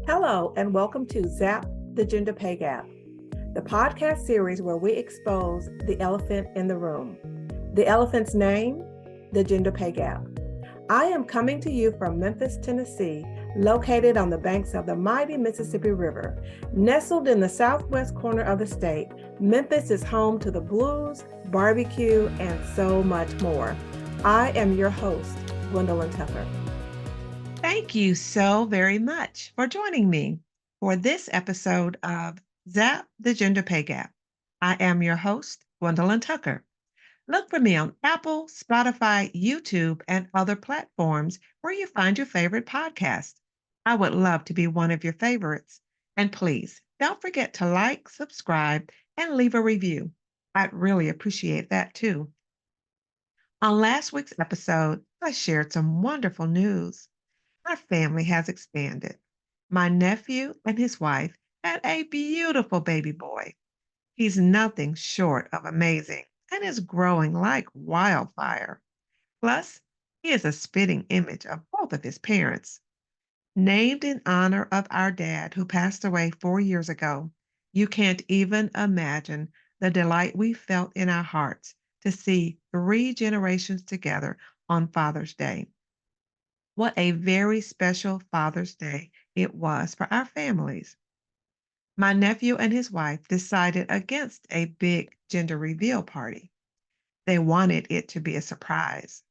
Hello, and welcome to Zap the Gender Pay Gap, the podcast series where we expose the elephant in the room. The elephant's name, the gender pay gap. I am coming to you from Memphis, Tennessee, located on the banks of the mighty Mississippi River. Nestled in the southwest corner of the state, Memphis is home to the blues, barbecue, and so much more. I am your host, Gwendolyn Tucker. Thank you so very much for joining me for this episode of Zap the Gender Pay Gap. I am your host, Gwendolyn Tucker. Look for me on Apple, Spotify, YouTube, and other platforms where you find your favorite podcast. I would love to be one of your favorites. And please don't forget to like, subscribe, and leave a review. I'd really appreciate that too. On last week's episode, I shared some wonderful news. Our family has expanded. My nephew and his wife had a beautiful baby boy. He's nothing short of amazing and is growing like wildfire. Plus, he is a spitting image of both of his parents. Named in honor of our dad who passed away 4 years ago, you can't even imagine the delight we felt in our hearts to see 3 generations together on Father's Day. What a very special Father's Day it was for our families. My nephew and his wife decided against a big gender reveal party. They wanted it to be a surprise.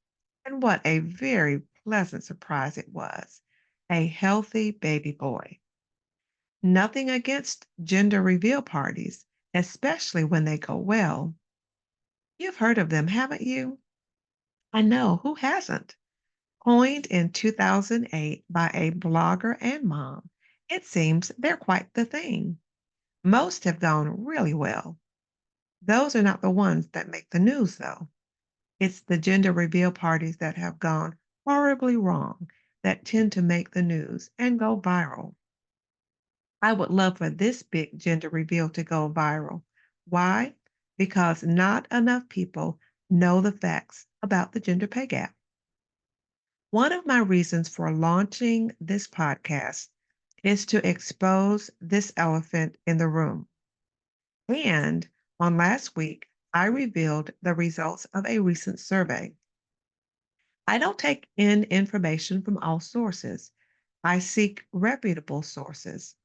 And what a very pleasant surprise it was. A healthy baby boy. Nothing against gender reveal parties, especially when they go well. You've heard of them, haven't you? I know, who hasn't? Coined in 2008 by a blogger and mom, it seems they're quite the thing. Most have gone really well. Those are not the ones that make the news, though. It's the gender reveal parties that have gone horribly wrong that tend to make the news and go viral. I would love for this big gender reveal to go viral. Why? Because not enough people know the facts about the gender pay gap. One of my reasons for launching this podcast is to expose this elephant in the room. And on last week, I revealed the results of a recent survey. I don't take in information from all sources. I seek reputable sources.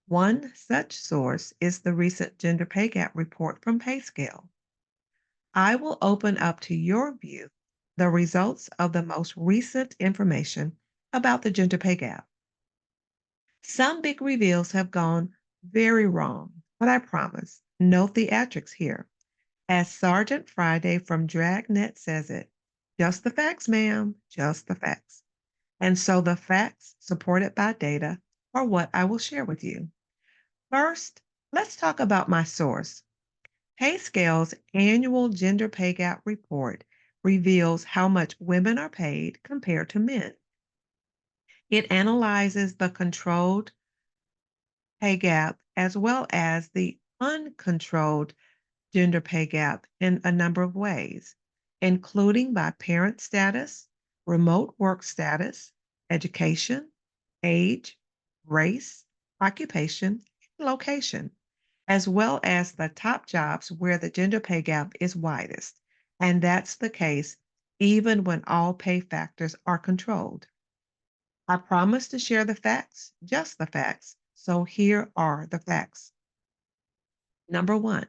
One such source is the recent gender pay gap report from Payscale. I will open up to your view the results of the most recent information about the gender pay gap. Some big reveals have gone very wrong, but I promise no theatrics here. As Sergeant Friday from Dragnet says it, just the facts, ma'am, just the facts. And so the facts, supported by data, are what I will share with you. First, let's talk about my source. Payscale's annual gender pay gap report reveals how much women are paid compared to men. It analyzes the controlled pay gap as well as the uncontrolled gender pay gap in a number of ways, including by parent status, remote work status, education, age, race, occupation, and location, as well as the top jobs where the gender pay gap is widest. And that's the case even when all pay factors are controlled. I promise to share the facts, just the facts. So here are the facts. Number one,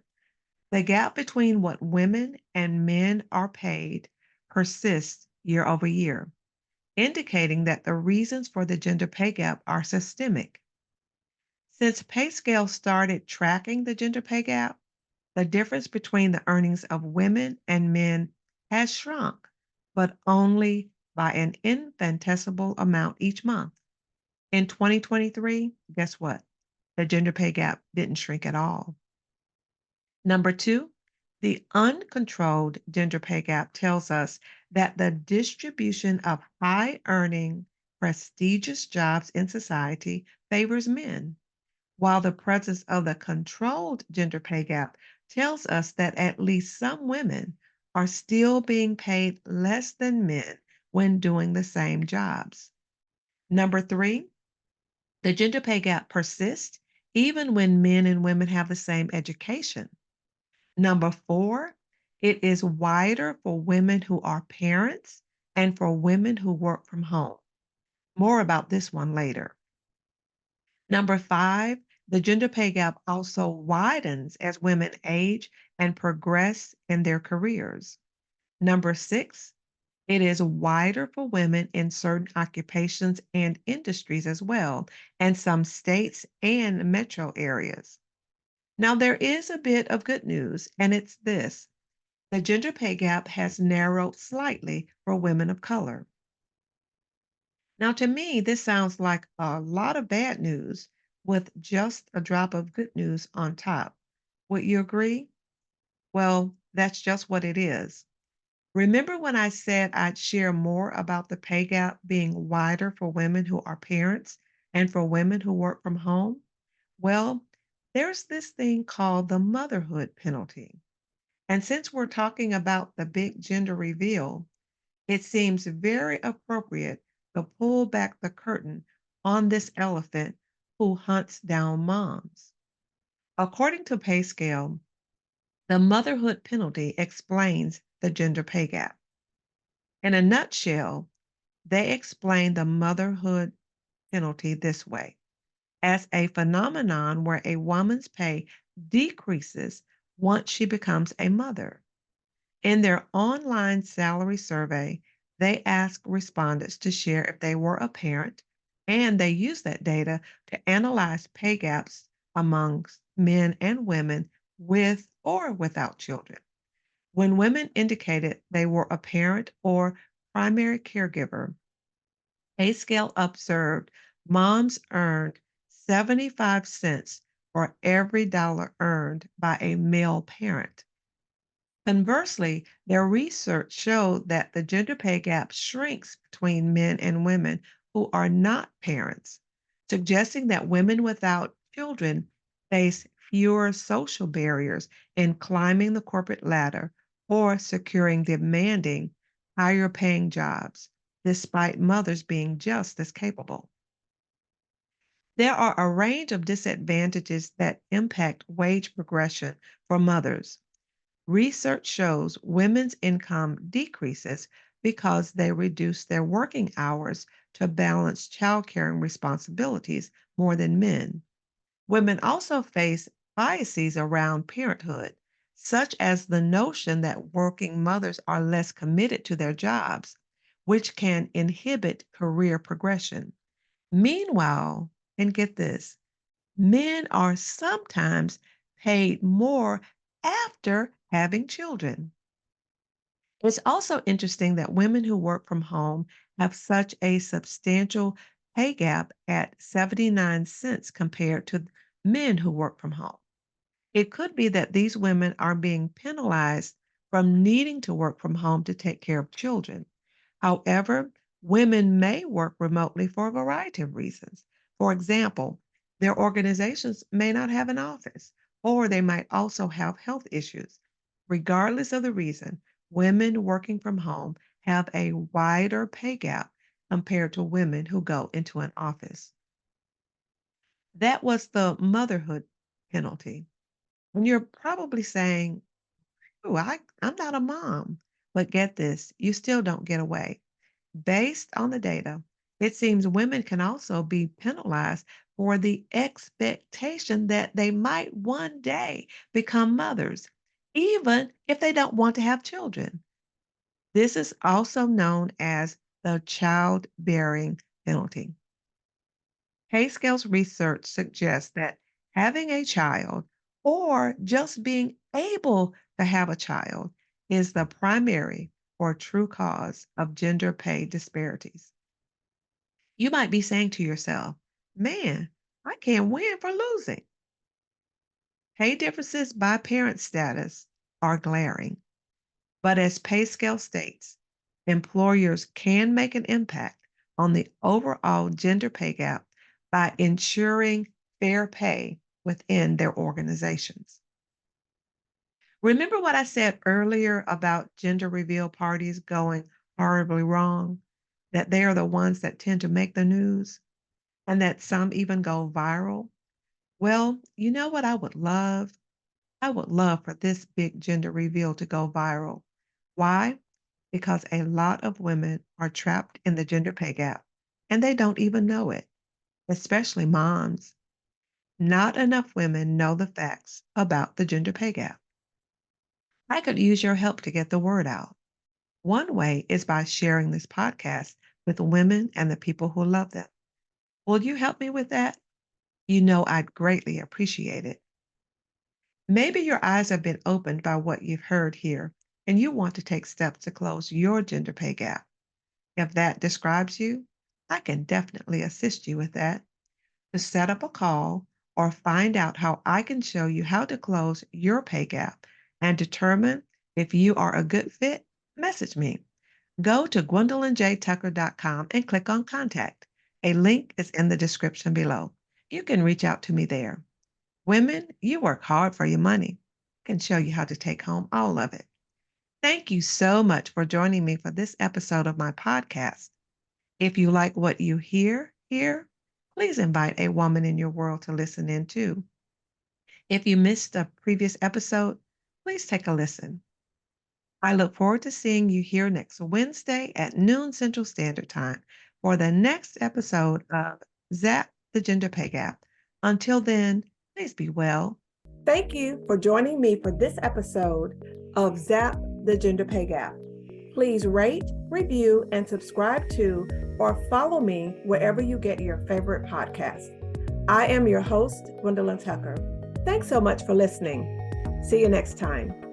the gap between what women and men are paid persists year over year, indicating that the reasons for the gender pay gap are systemic. Since Payscale started tracking the gender pay gap, the difference between the earnings of women and men has shrunk, but only by an infinitesimal amount each month. In 2023, guess what? The gender pay gap didn't shrink at all. Number two, the uncontrolled gender pay gap tells us that the distribution of high earning, prestigious jobs in society favors men, while the presence of the controlled gender pay gap tells us that at least some women are still being paid less than men when doing the same jobs. Number three, The gender pay gap persists even when men and women have the same education. Number four, it is wider for women who are parents and for women who work from home. More about this one later. Number five, the gender pay gap also widens as women age and progress in their careers. Number six, it is wider for women in certain occupations and industries as well, and some states and metro areas. Now, there is a bit of good news, and it's this: the gender pay gap has narrowed slightly for women of color. Now, to me, this sounds like a lot of bad news with just a drop of good news on top. Would you agree? Well, that's just what it is. Remember when I said I'd share more about the pay gap being wider for women who are parents and for women who work from home? Well, there's this thing called the motherhood penalty. And since we're talking about the big gender reveal, it seems very appropriate to pull back the curtain on this elephant who hunts down moms. According to Payscale, the motherhood penalty explains the gender pay gap. In a nutshell, they explain the motherhood penalty this way: as a phenomenon where a woman's pay decreases once she becomes a mother. In their online salary survey, they asked respondents to share if they were a parent, and they used that data to analyze pay gaps amongst men and women with or without children. When women indicated they were a parent or primary caregiver, Payscale observed moms earned 75 cents for every dollar earned by a male parent. Conversely, their research showed that the gender pay gap shrinks between men and women who are not parents, suggesting that women without children face fewer social barriers in climbing the corporate ladder or securing demanding higher paying jobs, despite mothers being just as capable. There are a range of disadvantages that impact wage progression for mothers. Research shows women's income decreases because they reduce their working hours to balance childcare responsibilities more than men. Women also face biases around parenthood, such as the notion that working mothers are less committed to their jobs, which can inhibit career progression. Meanwhile, and get this, men are sometimes paid more after having children. It's also interesting that women who work from home have such a substantial pay gap at 79 cents compared to men who work from home. It could be that these women are being penalized from needing to work from home to take care of children. However, women may work remotely for a variety of reasons. For example, their organizations may not have an office, or they might also have health issues. Regardless of the reason, women working from home have a wider pay gap compared to women who go into an office. That was the motherhood penalty. And you're probably saying, "Oh, I'm not a mom." But get this, you still don't get away. Based on the data, it seems women can also be penalized for the expectation that they might one day become mothers, even if they don't want to have children. This is also known as the childbearing penalty. Payscale's research suggests that having a child or just being able to have a child is the primary or true cause of gender pay disparities. You might be saying to yourself, man, I can't win for losing. Pay differences by parent status are glaring, but as Payscale states, employers can make an impact on the overall gender pay gap by ensuring fair pay within their organizations. Remember what I said earlier about gender reveal parties going horribly wrong? That they are the ones that tend to make the news? and that some even go viral? Well, you know what I would love? I would love for this big gender reveal to go viral. Why? Because a lot of women are trapped in the gender pay gap and they don't even know it, especially moms. Not enough women know the facts about the gender pay gap. I could use your help to get the word out. One way is by sharing this podcast with women and the people who love them. Will you help me with that? You know I'd greatly appreciate it. Maybe your eyes have been opened by what you've heard here, and you want to take steps to close your gender pay gap. If that describes you, I can definitely assist you with that. To set up a call or find out how I can show you how to close your pay gap and determine if you are a good fit, message me. Go to gwendolynjtucker.com and click on Contact. A link is in the description below. You can reach out to me there. Women, you work hard for your money. I can show you how to take home all of it. Thank you so much for joining me for this episode of my podcast. If you like what you hear here, please invite a woman in your world to listen in too. If you missed a previous episode, please take a listen. I look forward to seeing you here next Wednesday at noon Central Standard Time for the next episode of Zap the Gender Pay Gap. Until then, please be well. Thank you for joining me for this episode of Zap the Gender Pay Gap. Please rate, review, and subscribe to or follow me wherever you get your favorite podcast. I am your host, Gwendolyn Tucker. Thanks so much for listening. See you next time.